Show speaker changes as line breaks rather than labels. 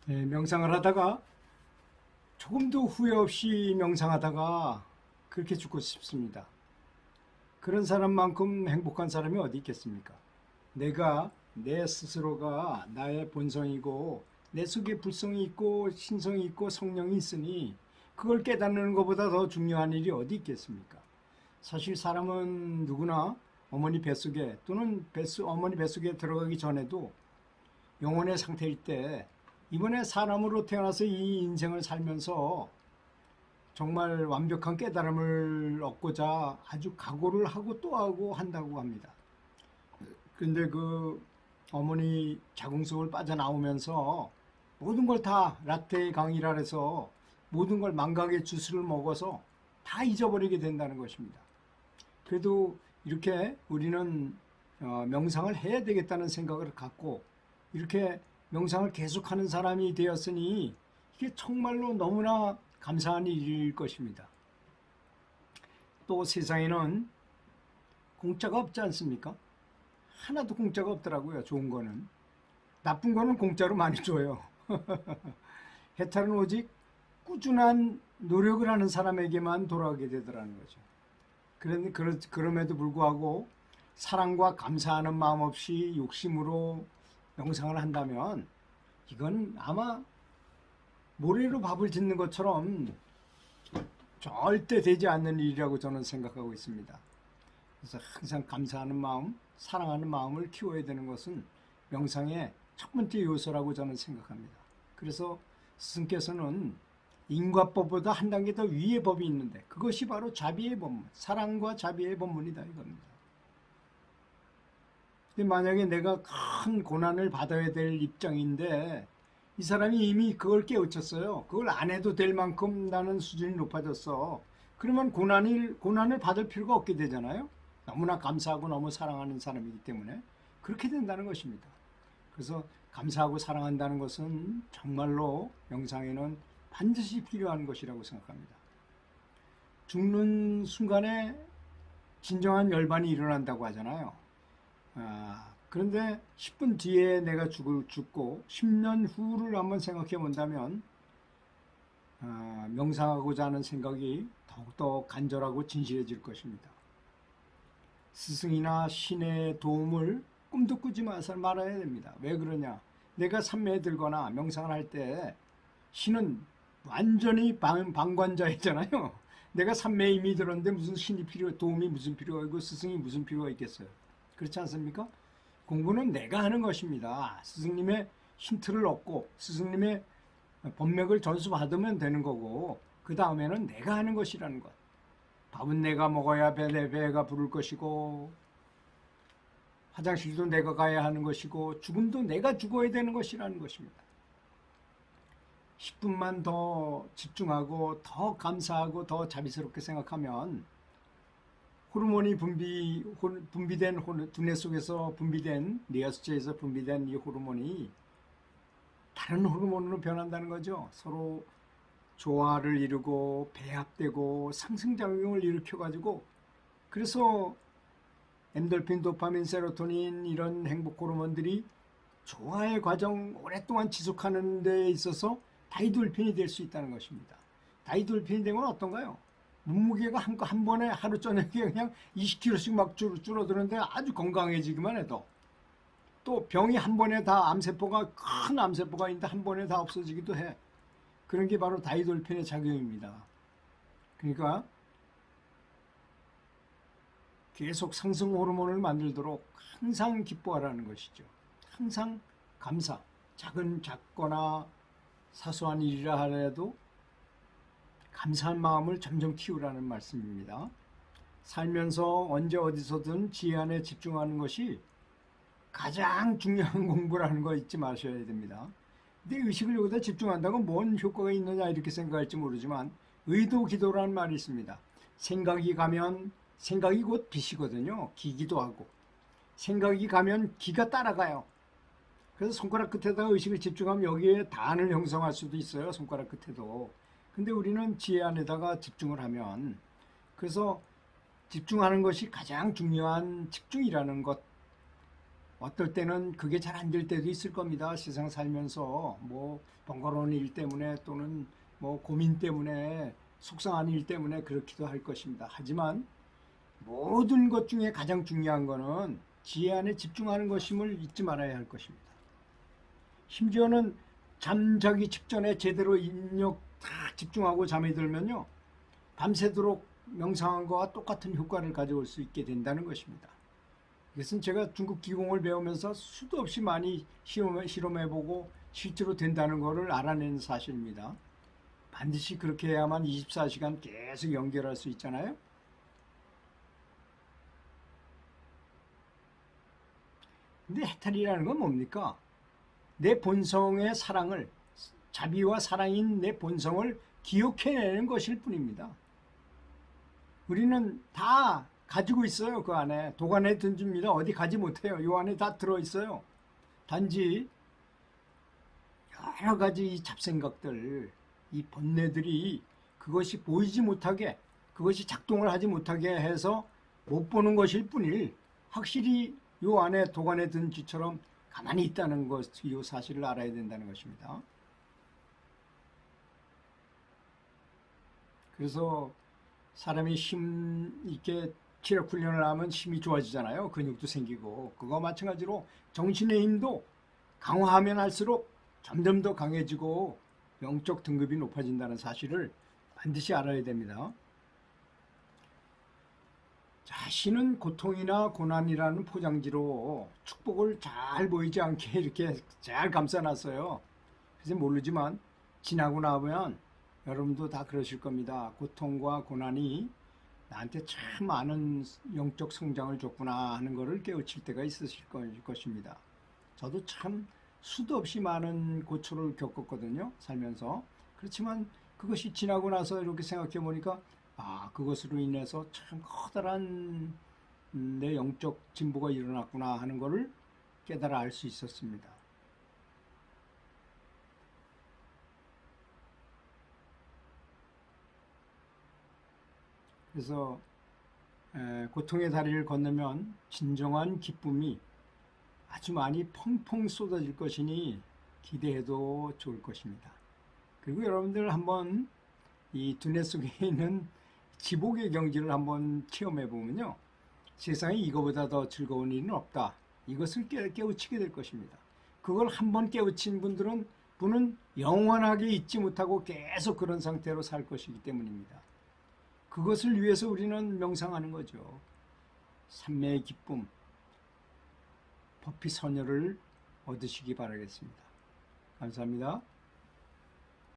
네, 명상을 하다가 조금도 후회 없이 명상하다가 그렇게 죽고 싶습니다. 그런 사람만큼 행복한 사람이 어디 있겠습니까? 내가 내 스스로가 나의 본성이고 내 속에 불성이 있고 신성이 있고 성령이 있으니 그걸 깨닫는 것보다 더 중요한 일이 어디 있겠습니까? 사실 사람은 누구나 어머니 뱃속에 또는 어머니 뱃속에 들어가기 전에도 영혼의 상태일 때 이번에 사람으로 태어나서 이 인생을 살면서 정말 완벽한 깨달음을 얻고자 아주 각오를 하고 또 하고 한다고 합니다. 근데 그 어머니 자궁속을 빠져나오면서 모든 걸 다 라떼 강이라 해서 모든 걸 망각의 주스를 먹어서 다 잊어버리게 된다는 것입니다. 그래도 이렇게 우리는 명상을 해야 되겠다는 생각을 갖고 이렇게 명상을 계속하는 사람이 되었으니 이게 정말로 너무나 감사한 일일 것입니다. 또 세상에는 공짜가 없지 않습니까? 하나도 공짜가 없더라고요. 좋은 거는. 나쁜 거는 공짜로 많이 줘요. 해탈은 오직 꾸준한 노력을 하는 사람에게만 돌아오게 되더라는 거죠. 그럼에도 불구하고 사랑과 감사하는 마음 없이 욕심으로 명상을 한다면 이건 아마 모래로 밥을 짓는 것처럼 절대 되지 않는 일이라고 저는 생각하고 있습니다. 그래서 항상 감사하는 마음, 사랑하는 마음을 키워야 되는 것은 명상의 첫 번째 요소라고 저는 생각합니다. 그래서 스승께서는 인과법보다 한 단계 더 위의 법이 있는데 그것이 바로 자비의 법문, 사랑과 자비의 법문이다 이겁니다. 근데 만약에 내가 큰 고난을 받아야 될 입장인데 이 사람이 이미 그걸 깨우쳤어요. 그걸 안 해도 될 만큼 나는 수준이 높아졌어. 그러면 고난을 받을 필요가 없게 되잖아요. 너무나 감사하고 너무 사랑하는 사람이기 때문에 그렇게 된다는 것입니다. 그래서 감사하고 사랑한다는 것은 정말로 명상에는 반드시 필요한 것이라고 생각합니다. 죽는 순간에 진정한 열반이 일어난다고 하잖아요. 그런데 10분 뒤에 내가 죽고 10년 후를 한번 생각해 본다면 명상하고자 하는 생각이 더욱더 간절하고 진실해질 것입니다. 스승이나 신의 도움을 꿈도 꾸지 말아야 됩니다. 왜 그러냐? 내가 삼매에 들거나 명상을 할 때 신은 완전히 방관자이잖아요. 내가 삼매에 이미 들었는데 무슨 도움이 무슨 필요가 있고 스승이 무슨 필요가 있겠어요. 그렇지 않습니까? 공부는 내가 하는 것입니다. 스승님의 힌트를 얻고 스승님의 법맥을 전수받으면 되는 거고 그 다음에는 내가 하는 것이라는 것. 밥은 내가 먹어야 배가 부를 것이고 화장실도 내가 가야 하는 것이고 죽음도 내가 죽어야 되는 것이라는 것입니다. 10분만 더 집중하고 더 감사하고 더 자비스럽게 생각하면 호르몬이 분비된 두뇌 속에서 분비된 뇌하수체에서 분비된 이 호르몬이 다른 호르몬으로 변한다는 거죠. 서로 조화를 이루고 배합되고 상승작용을 일으켜가지고 그래서 엔돌핀, 도파민, 세로토닌 이런 행복 호르몬들이 조화의 과정 오랫동안 지속하는 데 있어서 다이돌핀이 될 수 있다는 것입니다. 다이돌핀이 되면 어떤가요? 몸무게가 한 번에 하루 저녁에 그냥 20kg씩 막 줄어드는데 아주 건강해지기만 해도 또 병이 한 번에 다 큰 암세포가 있는데 한 번에 다 없어지기도 해. 그런 게 바로 다이돌핀의 작용입니다. 그러니까 계속 상승 호르몬을 만들도록 항상 기뻐하라는 것이죠. 항상 감사, 작거나 사소한 일이라 하더라도 감사한 마음을 점점 키우라는 말씀입니다. 살면서 언제 어디서든 지혜 안에 집중하는 것이 가장 중요한 공부라는 거 잊지 마셔야 됩니다. 근데 의식을 여기다 집중한다고 뭔 효과가 있느냐 이렇게 생각할지 모르지만 의도 기도라는 말이 있습니다. 생각이 가면 생각이 곧 빛이거든요. 기기도 하고 생각이 가면 기가 따라가요. 그래서 손가락 끝에다가 의식을 집중하면 여기에 단을 형성할 수도 있어요. 손가락 끝에도. 근데 우리는 지혜 안에다가 집중을 하면 그래서 집중하는 것이 가장 중요한 집중이라는 것 어떨 때는 그게 잘 안 될 때도 있을 겁니다. 세상 살면서 뭐 번거로운 일 때문에 또는 뭐 고민 때문에 속상한 일 때문에 그렇기도 할 것입니다. 하지만 모든 것 중에 가장 중요한 거는 지혜 안에 집중하는 것임을 잊지 말아야 할 것입니다. 심지어는 잠자기 직전에 제대로 입력 다 집중하고 잠이 들면요, 밤새도록 명상한 것과 똑같은 효과를 가져올 수 있게 된다는 것입니다. 이것은 제가 중국 기공을 배우면서 수도 없이 많이 실험해보고 실제로 된다는 것을 알아낸 사실입니다. 반드시 그렇게 해야만 24시간 계속 연결할 수 있잖아요. 근데 해탈이라는 건 뭡니까? 내 본성의 사랑을, 자비와 사랑인 내 본성을 기억해내는 것일 뿐입니다. 우리는 다 가지고 있어요. 그 안에 도관에 던집니다. 어디 가지 못해요. 이 안에 다 들어있어요. 단지 여러 가지 이 잡생각들, 이 번뇌들이 그것이 보이지 못하게, 그것이 작동을 하지 못하게 해서 못 보는 것일 뿐일, 확실히 이 안에 도관에 든 쥐처럼 가만히 있다는 것, 이 사실을 알아야 된다는 것입니다. 그래서 사람이 힘 있게 체력 훈련을 하면 힘이 좋아지잖아요. 근육도 생기고. 그거 마찬가지로 정신의 힘도 강화하면 할수록 점점 더 강해지고 영적 등급이 높아진다는 사실을 반드시 알아야 됩니다. 자신은 고통이나 고난이라는 포장지로 축복을 잘 보이지 않게 이렇게 잘 감싸놨어요. 그래서 모르지만 지나고 나면 여러분도 다 그러실 겁니다. 고통과 고난이 나한테 참 많은 영적 성장을 줬구나 하는 것을 깨우칠 때가 있으실 것입니다. 저도 참 수도 없이 많은 고초를 겪었거든요. 살면서. 그렇지만 그것이 지나고 나서 이렇게 생각해 보니까 그것으로 인해서 참 커다란 내 영적 진보가 일어났구나 하는 것을 깨달아 알 수 있었습니다. 그래서 고통의 다리를 건너면 진정한 기쁨이 아주 많이 펑펑 쏟아질 것이니 기대해도 좋을 것입니다. 그리고 여러분들 한번 이 두뇌 속에 있는 지복의 경지를 한번 체험해 보면요, 세상에 이거보다 더 즐거운 일은 없다. 이것을 깨우치게 될 것입니다. 그걸 한번 깨우친 분은 영원하게 잊지 못하고 계속 그런 상태로 살 것이기 때문입니다. 그것을 위해서 우리는 명상하는 거죠. 삼매의 기쁨, 법피 선열을 얻으시기 바라겠습니다. 감사합니다.